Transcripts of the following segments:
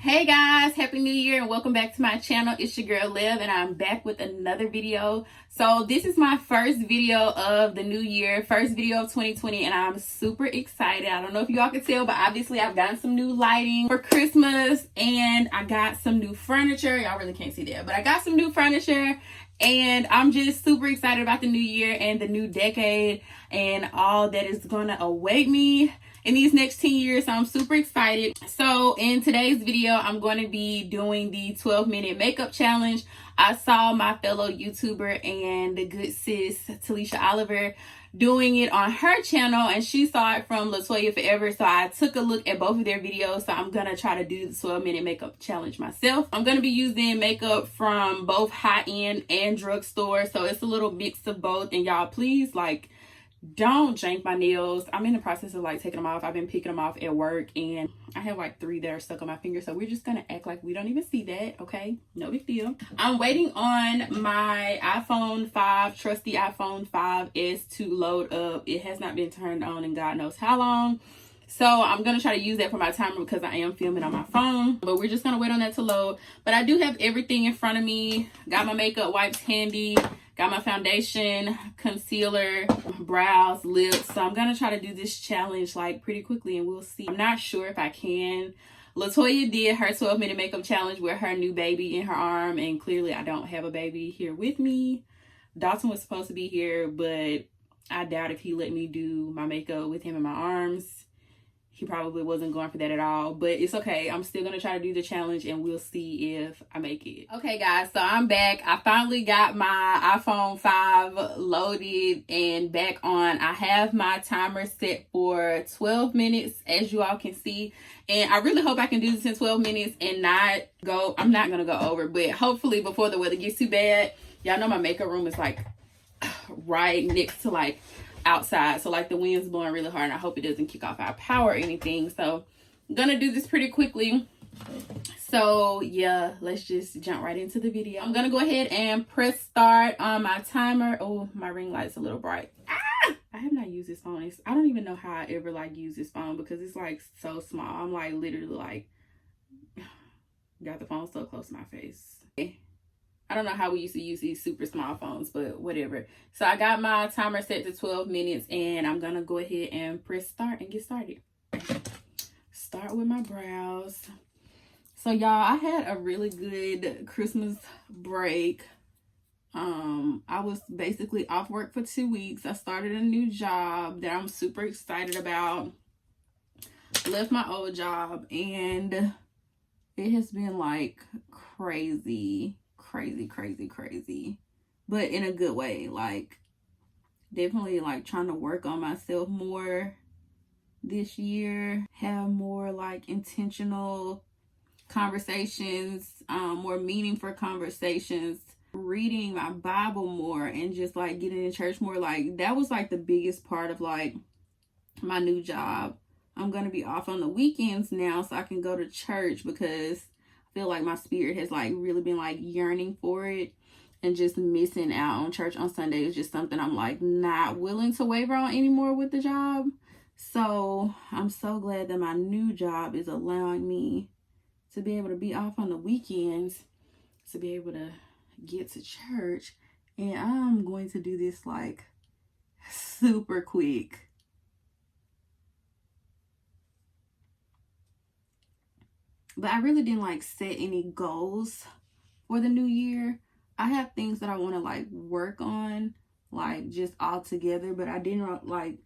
Hey guys, happy new year and welcome back to my channel. It's your girl Lev and I'm back with another video. So this is my first video of the new year, first video of 2020, and I'm super excited. I don't know if y'all can tell, but obviously I've gotten some new lighting for Christmas and I got some new furniture. Y'all really can't see that, but I got some new furniture and I'm just super excited about the new year and the new decade and all that is gonna await me in these next 10 years. So I'm super excited. So in today's video, I'm going to be doing the 12-minute makeup challenge. I saw my fellow YouTuber and the good sis TaLesha Oliver doing it on her channel, and she saw it from LaToya Forever. So I took a look at both of their videos. So I'm going to try to do the 12-minute makeup challenge myself. I'm going to be using makeup from both high-end and drugstore. So it's a little mix of both. And y'all, please, like, don't jank my nails. I'm in the process of like taking them off. I've been picking them off at work and I have like 3 that are stuck on my finger. So we're just gonna act like we don't even see that. Okay, no big deal. I'm waiting on my iPhone 5, trusty iPhone 5s to load up. It has not been turned on in God knows how long. So I'm going to try to use that for my timer because I am filming on my phone. But we're just going to wait on that to load. But I do have everything in front of me. Got my makeup wipes handy. Got my foundation, concealer, brows, lips. So I'm going to try to do this challenge like pretty quickly and we'll see. I'm not sure if I can. LaToya did her 12-minute makeup challenge with her new baby in her arm. And clearly I don't have a baby here with me. Dalton was supposed to be here, but I doubt if he let me do my makeup with him in my arms. He probably wasn't going for that at all, but it's okay. I'm still going to try to do the challenge and we'll see if I make it. Okay, guys, so I'm back. I finally got my iPhone 5 loaded and back on. I have my timer set for 12 minutes, as you all can see. And I really hope I can do this in 12 minutes and not go, I'm not going to go over, but hopefully before the weather gets too bad. Y'all know my makeup room is like right next to like outside, so like the wind's blowing really hard and I hope it doesn't kick off our power or anything. So I'm gonna do this pretty quickly. So yeah, let's just jump right into the video. I'm gonna go ahead and press start on my timer. Oh, my ring light's a little bright. I have not used this phone. I don't even know how I ever like use this phone because it's like so small. I'm like literally like got the phone so close to my face. I don't know how we used to use these super small phones, but whatever. So I got my timer set to 12 minutes and I'm going to go ahead and press start and get started. Start with my brows. So y'all, I had a really good Christmas break. I was basically off work for 2 weeks. I started a new job that I'm super excited about. Left my old job and it has been like crazy, but in a good way. Like definitely like trying to work on myself more this year, have more like intentional conversations, more meaningful conversations, reading my Bible more and just like getting in church more. Like that was like the biggest part of like my new job. I'm gonna be off on the weekends now so I can go to church because feel like my spirit has like really been like yearning for it, and just missing out on church on Sunday is just something I'm like not willing to waver on anymore with the job. So I'm so glad that my new job is allowing me to be able to be off on the weekends, to be able to get to church. And I'm going to do this like super quick. But I really didn't like set any goals for the new year. I have things that I want to like work on, like just all together, but I didn't like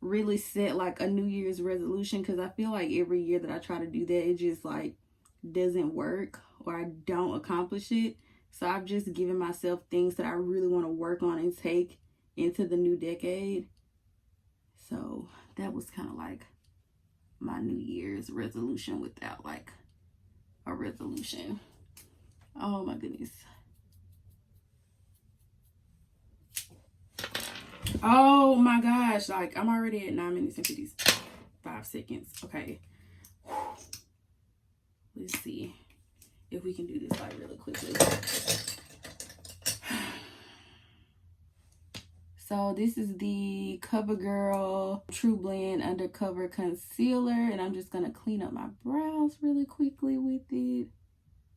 really set like a New Year's resolution because I feel like every year that I try to do that, it just like doesn't work or I don't accomplish it. So I've just given myself things that I really want to work on and take into the new decade. So that was kind of like my New Year's resolution without like a resolution. Oh my goodness. Oh my gosh, like I'm already at 9 minutes and 55 seconds. Okay, let's see if we can do this like really quickly. So this is the Covergirl Trublend Undercover Concealer, and I'm just gonna clean up my brows really quickly with it.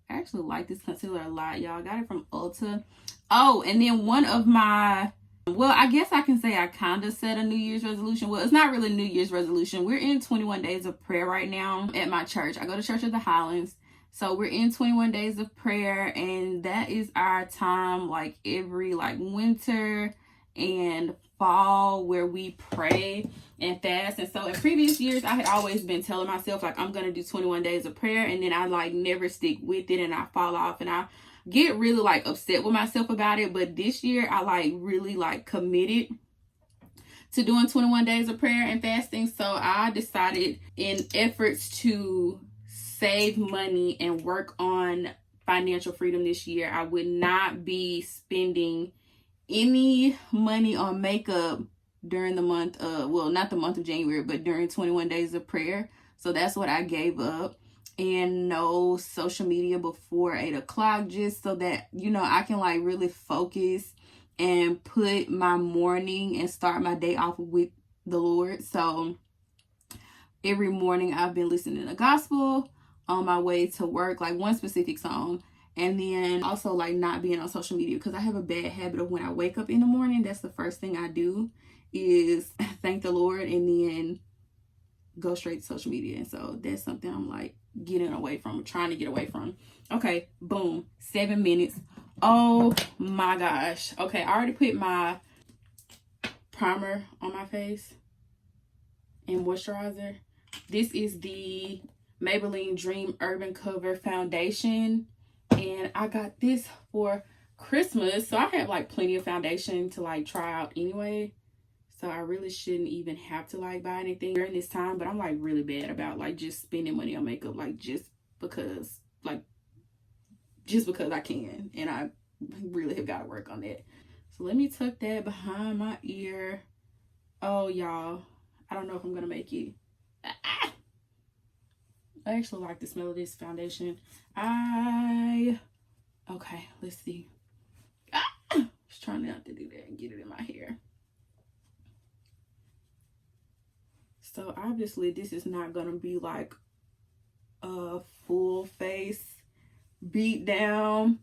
I actually like this concealer a lot, y'all. Got it from Ulta. Oh, and then one of my, well, I guess I can say I kind of set a New Year's resolution. Well, it's not really a New Year's resolution. We're in 21 days of prayer right now at my church. I go to Church of the Highlands. So we're in 21 days of prayer, and that is our time like every like winter and fall where we pray and fast. And so in previous years, I had always been telling myself like I'm gonna do 21 days of prayer, and then I like never stick with it and I fall off and I get really like upset with myself about it. But this year I like really like committed to doing 21 days of prayer and fasting. So I decided, in efforts to save money and work on financial freedom this year, I would not be spending any money on makeup during the month of, well, not the month of January, but during 21 days of prayer. So that's what I gave up. And no social media before 8 o'clock, just so that, you know, I can like really focus and put my morning and start my day off with the Lord. So every morning I've been listening to gospel on my way to work, like one specific song. And then also like not being on social media, because I have a bad habit of when I wake up in the morning, that's the first thing I do is thank the Lord and then go straight to social media. And so that's something I'm like getting away from, trying to get away from. Okay, boom, 7 minutes. Oh my gosh. Okay, I already put my primer on my face and moisturizer. This is the Maybelline Dream Urban Cover Foundation, and I got this for Christmas, so I have like plenty of foundation to like try out anyway, so I really shouldn't even have to like buy anything during this time. But I'm like really bad about like just spending money on makeup, like just because I can, and I really have got to work on that. So let me tuck that behind my ear. Oh y'all, I don't know if I'm gonna make it. I actually like the smell of this foundation. Okay, let's see. Just trying not to do that and get it in my hair. So obviously this is not gonna be like a full face beat down,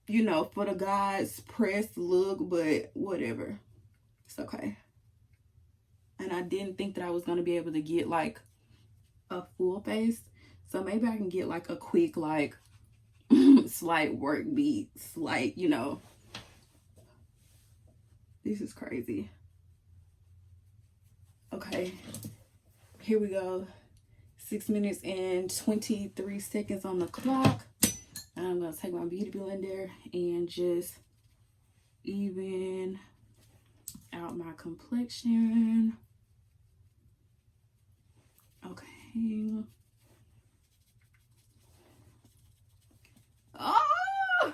you know, for the God's pressed look, but whatever, it's okay. And I didn't think that I was gonna be able to get like a full face, so maybe I can get like a quick like slight work beat, slight, you know. This is crazy. Okay, here we go. 6 minutes and 23 seconds on the clock. I'm gonna take my beauty blender and just even out my complexion. Okay. Oh,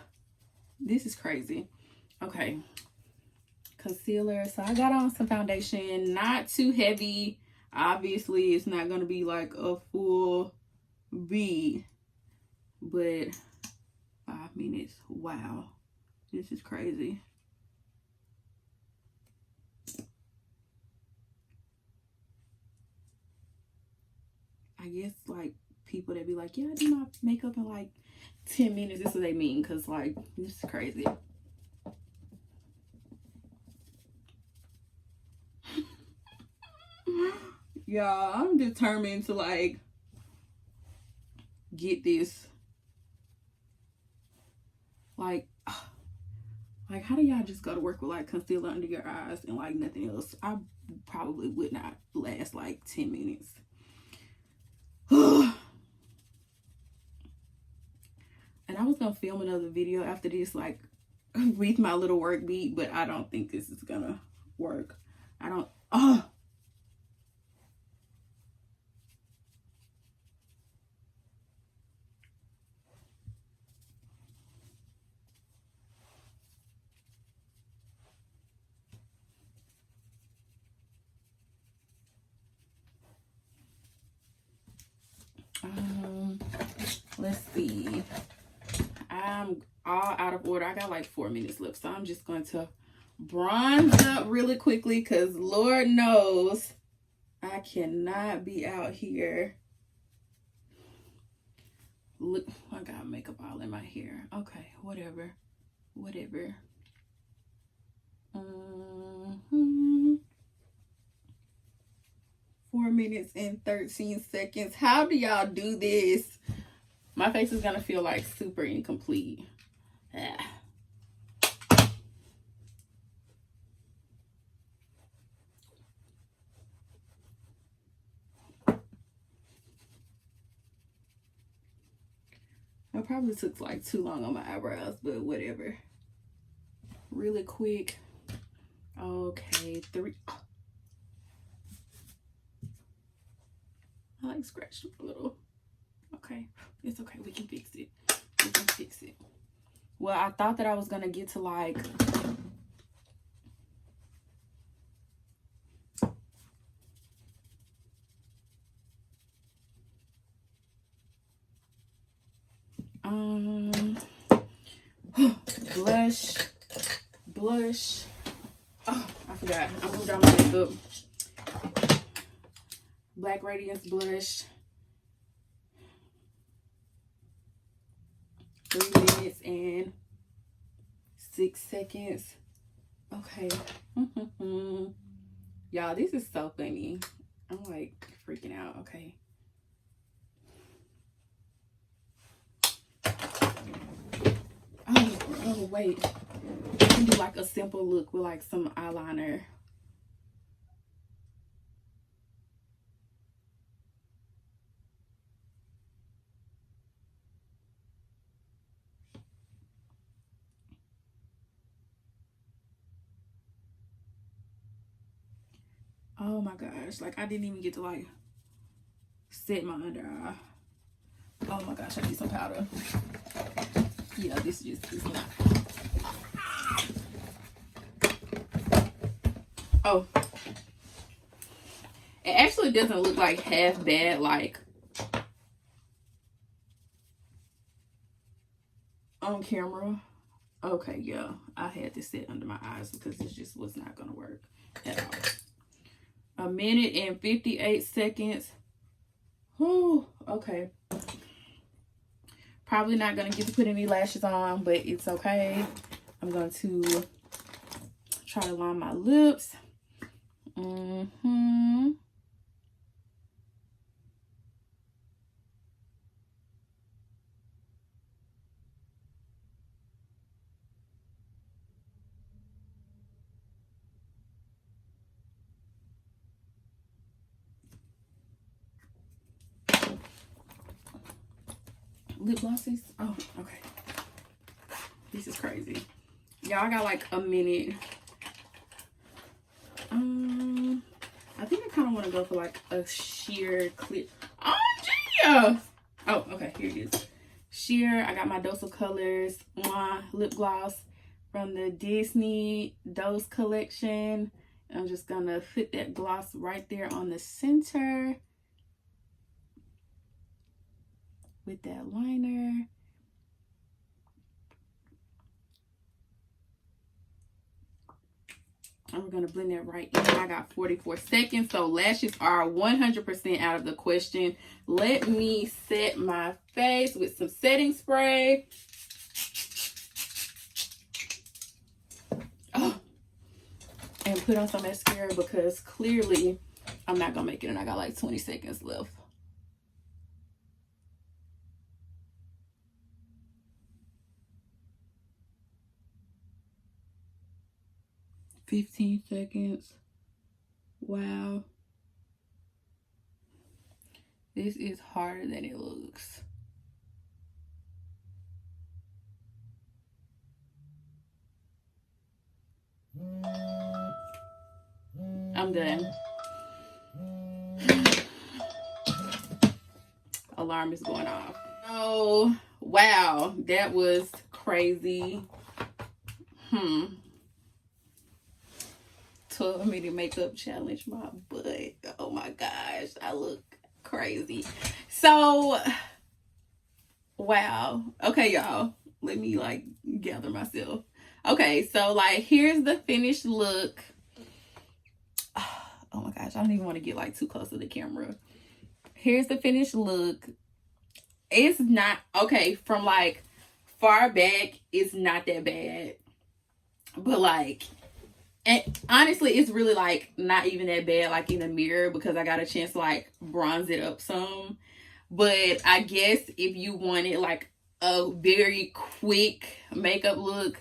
this is crazy. Okay, concealer. So I got on some foundation, not too heavy. Obviously it's not gonna be like a full bead, but 5 minutes. Wow, this is crazy. I guess like people that be like, yeah, I do my makeup in like 10 minutes. This is what they mean, because like this is crazy. Y'all, I'm determined to like get this. Like how do y'all just go to work with like concealer under your eyes and like nothing else? I probably would not last like 10 minutes. And I was gonna film another video after this, like with my little work beat, but I don't think this is gonna work. I don't. Let's see. I'm all out of order. I got like 4 minutes left, so I'm just going to bronze up really quickly because Lord knows I cannot be out here. Look, I got makeup all in my hair. Okay, whatever. 4 minutes and 13 seconds. How do y'all do this? My face is gonna feel like super incomplete. I probably took like too long on my eyebrows, but whatever. Really quick. Okay, 3. I like scratched a little. Okay, it's okay. We can fix it. Well, I thought that I was gonna get to like blush. Oh, I forgot. I moved on my makeup. Black Radiance blush. 3 minutes and 6 seconds. Okay. Y'all, this is so funny. I'm like freaking out. Okay. Oh, wait. I can do like a simple look with like some eyeliner. Oh my gosh, like I didn't even get to like set my under eye. Oh my gosh, I need some powder. Yeah, this is not. Oh, it actually doesn't look like half bad, like on camera. Okay, yeah, I had this set under my eyes because this just was not gonna work at all. 1 minute and 58 seconds. Whew, okay. Probably not gonna get to put any lashes on, but it's okay. I'm going to try to line my lips. Lip glosses. Oh, okay. This is crazy. Y'all, I got like a minute. I think I kind of want to go for like a sheer clear. Oh, yeah. Oh, okay. Here it is. Sheer. I got my Dose of Colors Muah lip gloss from the Disney Dose collection. I'm just gonna put that gloss right there on the center with that liner. And we're going to blend that right in. I got 44 seconds. So lashes are 100% out of the question. Let me set my face with some setting spray. Oh, and put on some mascara because clearly I'm not going to make it. And I got like 20 seconds left. 15 seconds. Wow. This is harder than it looks. I'm done. Alarm is going off. Oh, wow. That was crazy. 12-minute makeup challenge, my butt. Oh my gosh, I look crazy. So, wow. Okay, y'all. Let me like gather myself. Okay, so like here's the finished look. Oh my gosh, I don't even want to get like too close to the camera. Here's the finished look. It's not okay from like far back, it's not that bad, but like, and honestly it's really like not even that bad like in the mirror, because I got a chance to like bronze it up some. But I guess if you wanted like a very quick makeup look,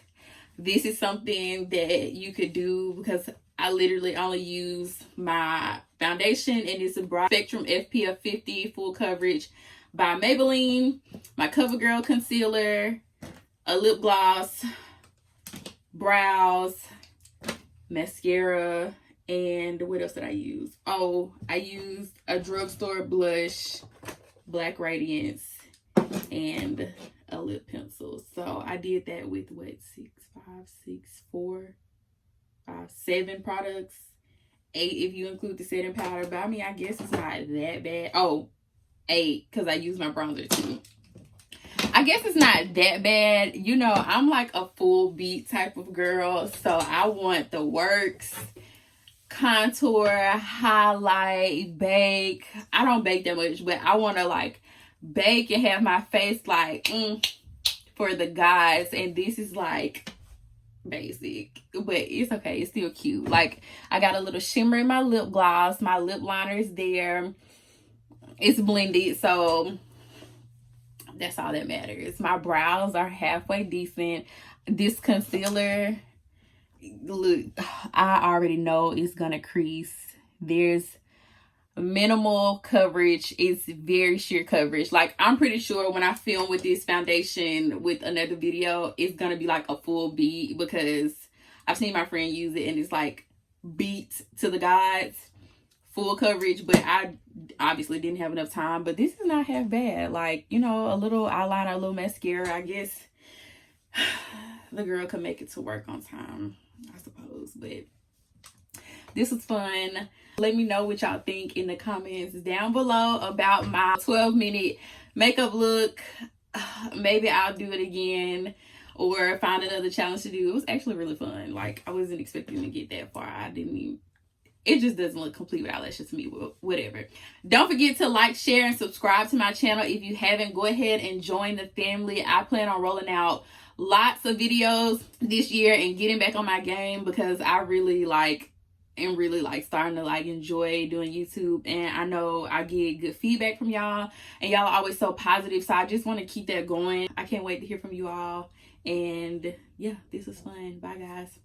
this is something that you could do, because I literally only use my foundation, and it's a broad spectrum SPF 50 full coverage by Maybelline, my Covergirl concealer, a lip gloss, brows, mascara, and what else did I use? Oh, I used a drugstore blush, black Radiance, and a lip pencil. So I did that with what, 7 products, 8 if you include the setting powder. But I mean, I guess it's not that bad. Oh, 8 because I use my bronzer too. I guess it's not that bad. You know, I'm like a full beat type of girl, so I want the works. Contour, highlight, bake. I don't bake that much, but I want to like bake and have my face like for the guys. And this is like basic, but it's okay, it's still cute. Like I got a little shimmer in my lip gloss, my lip liner is there, it's blended, so that's all that matters. My brows are halfway decent. This concealer, look, I already know it's gonna crease. There's minimal coverage, it's very sheer coverage. Like I'm pretty sure when I film with this foundation with another video, it's gonna be like a full beat, because I've seen my friend use it and it's like beat to the gods, full coverage. But I obviously didn't have enough time. But this is not half bad. Like, you know, a little eyeliner, a little mascara, I guess the girl could make it to work on time, I suppose. But this was fun. Let me know what y'all think in the comments down below about my 12-minute makeup look. Maybe I'll do it again or find another challenge to do. It was actually really fun. Like I wasn't expecting to get that far. I didn't even, it just doesn't look complete without lashes to me. Whatever. Don't forget to like, share, and subscribe to my channel. If you haven't, go ahead and join the family. I plan on rolling out lots of videos this year and getting back on my game, because I really starting to like enjoy doing YouTube, and I know I get good feedback from y'all, and y'all are always so positive, so I just want to keep that going. I can't wait to hear from you all, and yeah, this was fun. Bye guys.